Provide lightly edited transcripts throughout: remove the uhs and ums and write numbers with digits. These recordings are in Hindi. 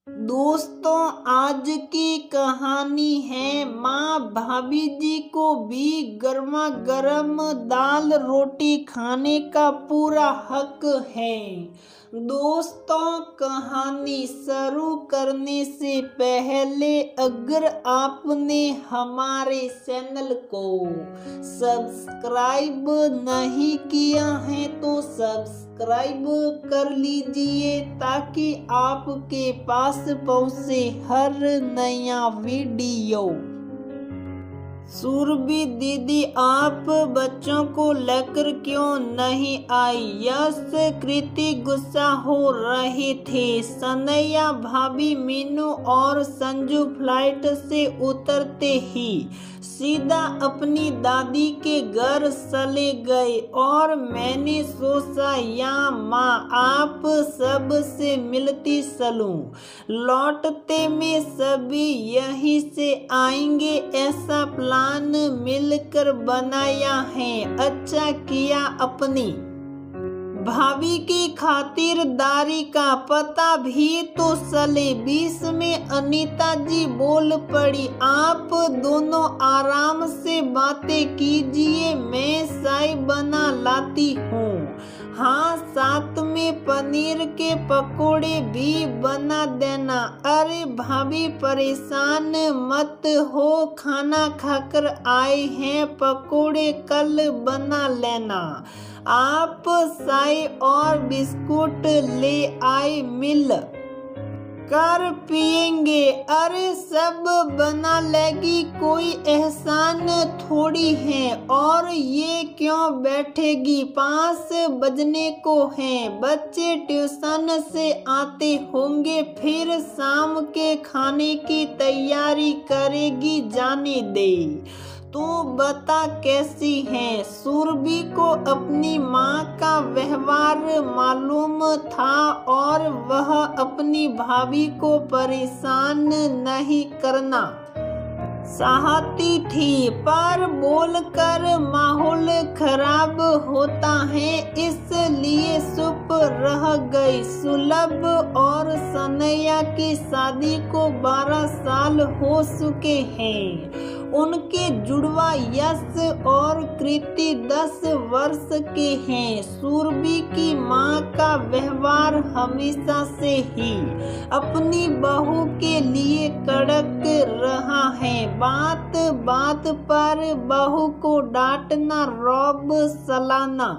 दोस्तों, आज की कहानी है माँ भाभी जी को भी गर्मा गर्म दाल रोटी खाने का पूरा हक है। दोस्तों, कहानी शुरू करने से पहले अगर आपने हमारे चैनल को सब्सक्राइब नहीं किया है तो सब्सक्राइब कर लीजिए ताकि आपके पास पहुंचे हर नया वीडियो। सुरभि दीदी आप बच्चों को लेकर क्यों नहीं आई? यश कृति गुस्सा हो रहे थे। सनैया भाभी मीनू और संजू फ्लाइट से उतरते ही सीधा अपनी दादी के घर चले गए और मैंने सोचा या माँ आप सब से मिलती चलूं। लौटते में सभी यहीं से आएंगे ऐसा प्लान मिलकर बनाया है। अच्छा किया अपनी भाभी की खातिरदारी का पता भी तो चले। बीच में अनीता जी बोल पड़ी, आप दोनों आराम से बातें कीजिए, मैं चाय बना लाती हूँ। हाँ, साथ में पनीर के पकोड़े भी बना देना। अरे भाभी परेशान मत हो, खाना खाकर आए हैं, पकोड़े कल बना लेना। आप चाय और बिस्कुट ले आए, मिल कर पिएंगे। अरे सब बना लेगी, कोई एहसान थोड़ी है। और ये क्यों बैठेगी, 5 बजने को हैं, बच्चे ट्यूशन से आते होंगे, फिर शाम के खाने की तैयारी करेगी, जाने दे। तू बता कैसी है? सुरभि को अपनी माँ का व्यवहार मालूम था और वह अपनी भाभी को परेशान नहीं करना चाहती थी, पर बोलकर माहौल खराब होता है इसलिए चुप रह गई। सुलभ और सनैया की शादी को 12 साल हो चुके हैं। उनके जुड़वा यश और कृति 10 वर्ष के हैं। सुरभि की माँ का व्यवहार हमेशा से ही अपनी बहू के लिए कड़क रहा है। बात बात पर बहू को डांटना, रौब चलाना,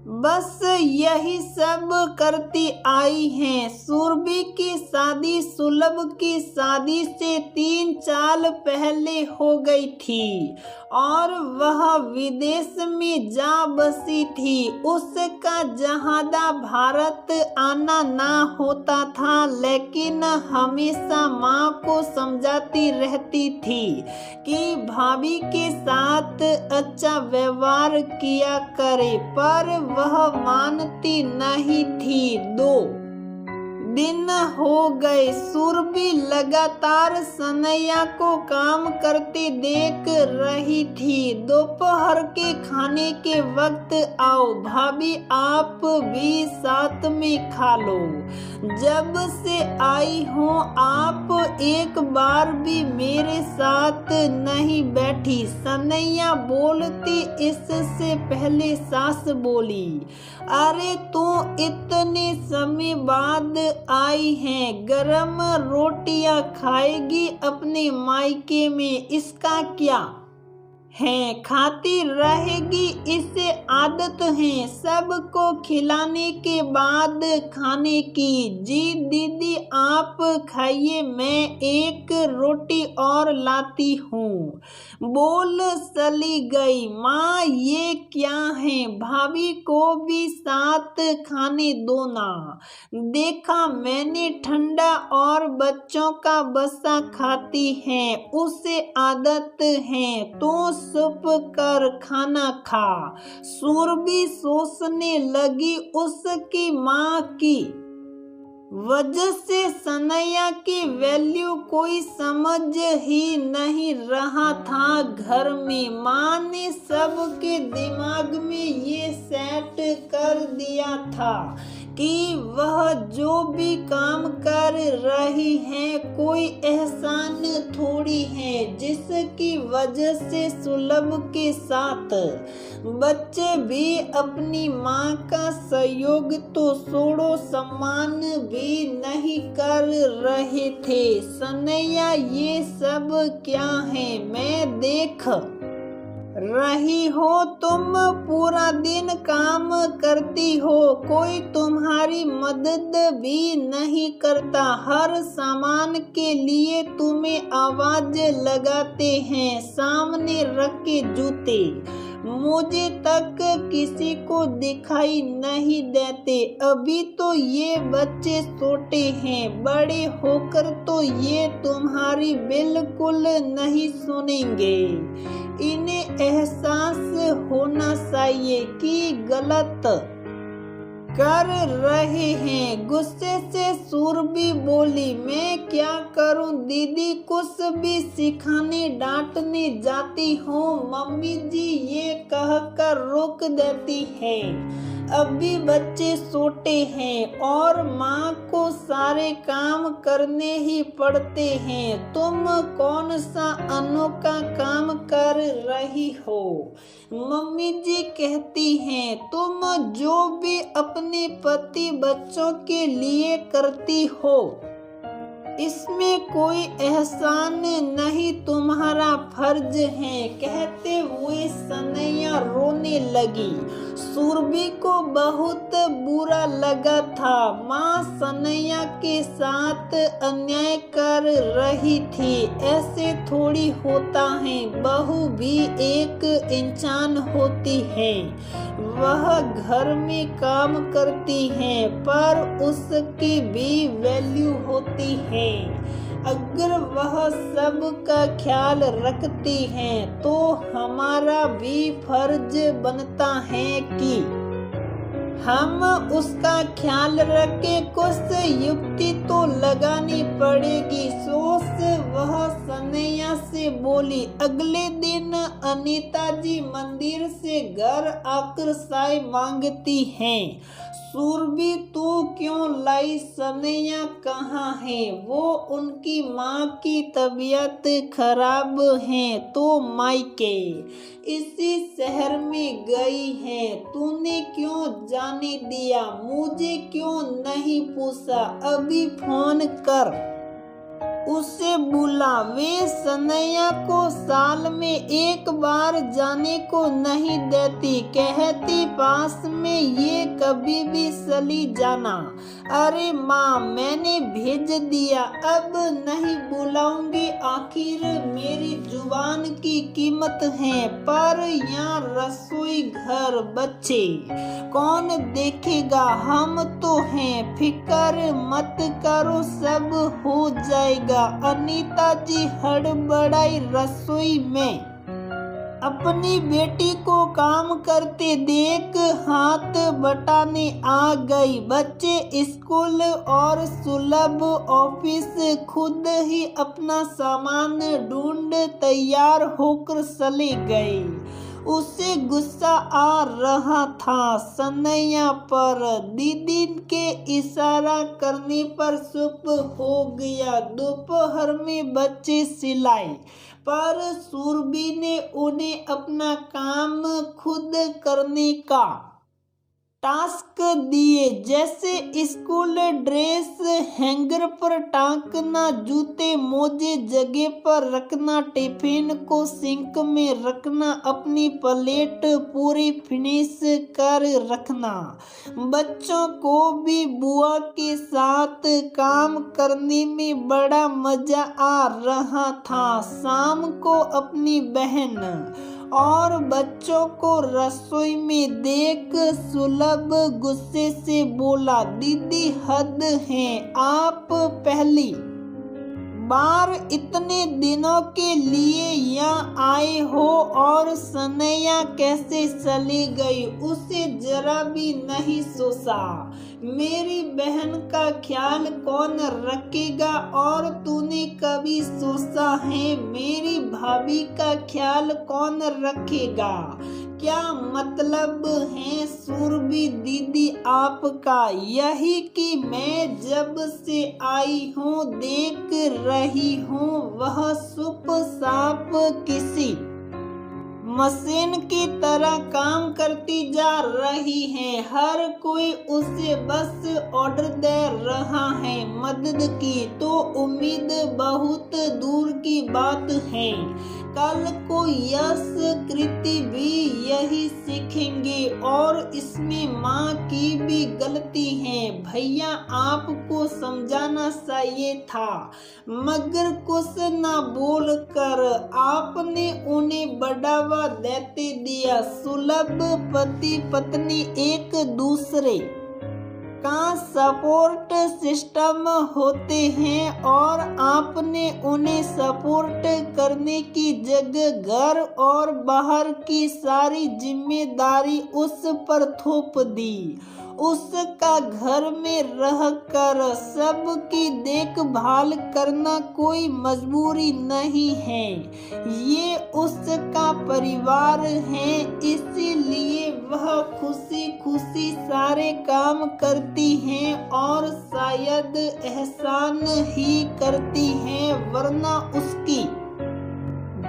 बस यही सब करती आई हैं। सुरभि की शादी सुलभ की शादी से 3 साल पहले हो गई थी और वह विदेश में जा बसी थी। उसका जहादा भारत आना ना होता था, लेकिन हमेशा माँ को समझाती रहती थी कि भाभी के साथ अच्छा व्यवहार किया करे, पर वह मानती नहीं थी। 2 दिन हो गए। सुरभि लगातार सनैया को काम करते देख रही थी। दोपहर के खाने के वक्त आओ भाभी, आप भी साथ में खा लो। जब से आई हूँ आप एक बार भी मेरे साथ नहीं बैठी। सनैया बोलती इससे पहले सास बोली, अरे तू इतने समय बाद आई हैं, गरम रोटियां खाएगी अपने मायके में, इसका क्या है, खाती रहेगी, इसे आदत है सबको खिलाने के बाद खाने की। जी दीदी आप खाइए, मैं एक रोटी और लाती हूँ, बोल चली गई। माँ ये क्या है, भाभी को भी साथ खाने दो ना। देखा मैंने ठंडा और बच्चों का बसा खाती है, उसे आदत है, तो चुप कर खाना खा। सुरभि सोचने लगी उसकी माँ की वजह से सनैया की वैल्यू कोई समझ ही नहीं रहा था घर में। माँ ने सबके दिमाग में ये सेट कर दिया था कि वह जो भी काम कर रही है कोई एहसान थोड़ी है जिसकी वजह से सुलभ के साथ बच्चे भी अपनी माँ का सहयोग तो छोड़ो सम्मान भी नहीं कर रहे थे। सनैया ये सब क्या है मैं देख रही हो, तुम पूरा दिन काम करती हो, कोई तुम्हारी मदद भी नहीं करता, हर सामान के लिए तुम्हें आवाज लगाते हैं, सामने रख के जूते मुझे तक किसी को दिखाई नहीं देते। अभी तो ये बच्चे छोटे हैं, बड़े होकर तो ये तुम्हारी बिल्कुल नहीं सुनेंगे। इन्हें एहसास होना चाहिए कि गलत कर रहे हैं। गुस्से से सुरभि बोली, मैं क्या करूं दीदी, कुछ भी सिखाने डांटने जाती हूँ, मम्मी जी ये कहकर रोक देती है। अभी बच्चे छोटे हैं और माँ को सारे काम करने ही पड़ते हैं। तुम कौन सा अनोखा काम कर रही हो? मम्मी जी कहती हैं तुम जो भी अपने पति बच्चों के लिए करती हो इसमें कोई एहसान नहीं, तुम्हारा फर्ज है। कहते हुए सनैया रोने लगी। सुरभि को बहुत बुरा लगा था। माँ सनैया के साथ अन्याय कर रही थी। ऐसे थोड़ी होता है, बहू भी एक इंसान होती है। वह घर में काम करती है पर उसकी भी वैल्यू होती है। अगर वह सब का ख्याल रखती है तो हमारा भी फर्ज बनता है कि हम उसका ख्याल रखे। कुछ युक्ति तो लगानी पड़ेगी, सोच वह सनैया से बोली। अगले दिन अनीता जी मंदिर से घर आकर चाय मांगती हैं। सुरभि तू क्यों लाई, सनैया कहाँ है? वो उनकी माँ की तबीयत खराब है तो मायके इसी शहर में गई है। तूने क्यों जाने दिया, मुझे क्यों नहीं पूछा? अभी फोन कर उसे बुला। वे सनैया को साल में एक बार जाने को नहीं देती, कहती पास में ये कभी भी चली जाना। अरे माँ मैंने भेज दिया, अब नहीं बुलाऊंगी, आखिर मेरी जुबान की कीमत है। पर यहाँ रसोई घर बच्चे कौन देखेगा, हम तो हैं, फिक्र मत करो सब हो जाएगा। अनीता जी हड़बड़ाई रसोई में अपनी बेटी को काम करते देख हाथ बटाने आ गई। बच्चे स्कूल और सुलभ ऑफिस खुद ही अपना सामान ढूंढ तैयार होकर चले गए। उसे गुस्सा आ रहा था सनैया पर, दीदी के इशारा करने पर चुप हो गया। दोपहर में बच्चे सिलाई पर सुरभि ने उन्हें अपना काम खुद करने का टास्क दिए, जैसे स्कूल ड्रेस हैंगर पर टांगना, जूते मोजे जगह पर रखना, टिफिन को सिंक में रखना, अपनी प्लेट पूरी फिनिश कर रखना। बच्चों को भी बुआ के साथ काम करने में बड़ा मजा आ रहा था। शाम को अपनी बहन और बच्चों को रसोई में देख सुलभ गुस्से से बोला, दीदी हद है, आप पहली बार इतने दिनों के लिए यहाँ आए हो और सनैया कैसे चली गई उसे जरा भी नहीं सोचा। मेरी बहन का ख्याल कौन रखेगा, और तूने कभी सोचा है मेरी भाभी का ख्याल कौन रखेगा? क्या मतलब है सुरभि दीदी आपका? यही कि मैं जब से आई हूँ देख रही हूँ वह चुप साप किसी मशीन की तरह काम करती जा रही है। हर कोई उसे बस ऑर्डर दे रहा है मदद की, तो उम्मीद बहुत दूर की बात है। कल को यश कृति भी यही सीखेंगे और इसमें माँ की भी गलती है। भैया आपको समझाना चाहिए था, मगर कुछ ना बोल कर आपने उन्हें बढ़ावा देते दिया। सुलभ पति पत्नी एक दूसरे का सपोर्ट सिस्टम होते हैं और आपने उन्हें सपोर्ट करने की जगह घर और बाहर की सारी जिम्मेदारी उस पर थोप दी। उसका घर में रहकर सबकी देखभाल करना कोई मजबूरी नहीं है, ये उसका परिवार है, इसीलिए वह खुशी खुशी सारे काम करती हैं और शायद एहसान ही करती हैं, वरना उसकी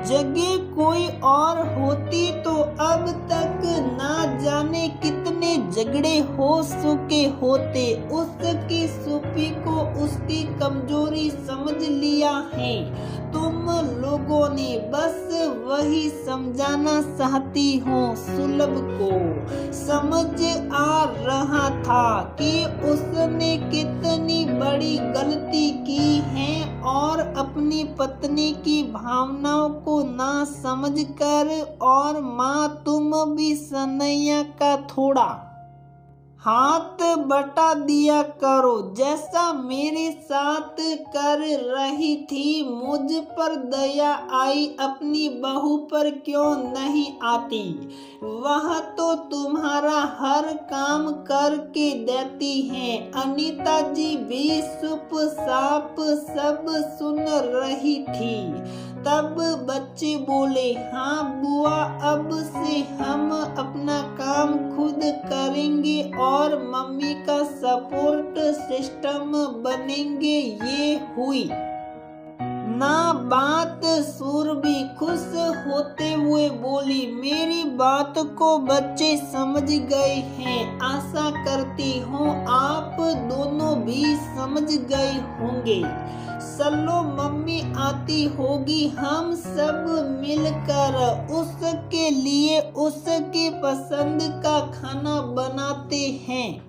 जगह कोई और होती तो अब तक ना जाने कितने झगड़े हो चुके होते। उसकी सुपी को उसकी कमजोरी समझ लिया है, तुम लोगों ने बस वही समझाना चाहती हूँ। सुलभ को समझ आ रहा था कि उसने कितनी बड़ी गलती की है और अपनी पत्नी की भावनाओं को ना समझकर। और माँ तुम भी सनैया का थोड़ा हाथ बटा दिया करो, जैसा मेरे साथ कर रही थी। मुझ पर दया आई, अपनी बहू पर क्यों नहीं आती? वह तो तुम्हारा हर काम करके देती है। अनीता जी भी चुप साप सब सुन रही थी। तब बच्चे बोले, हाँ बुआ, अब से हम अपना काम खुद करेंगे और मम्मी का सपोर्ट सिस्टम बनेंगे। ये हुई ना बात। सुरभि खुश होते हुए बोली, मेरी बात को बच्चे समझ गए हैं। आशा करती हूँ आप दोनों भी समझ गए होंगे। चलो मम्मी आती होगी, हम सब मिलकर उसके लिए उसके पसंद का खाना बनाते हैं।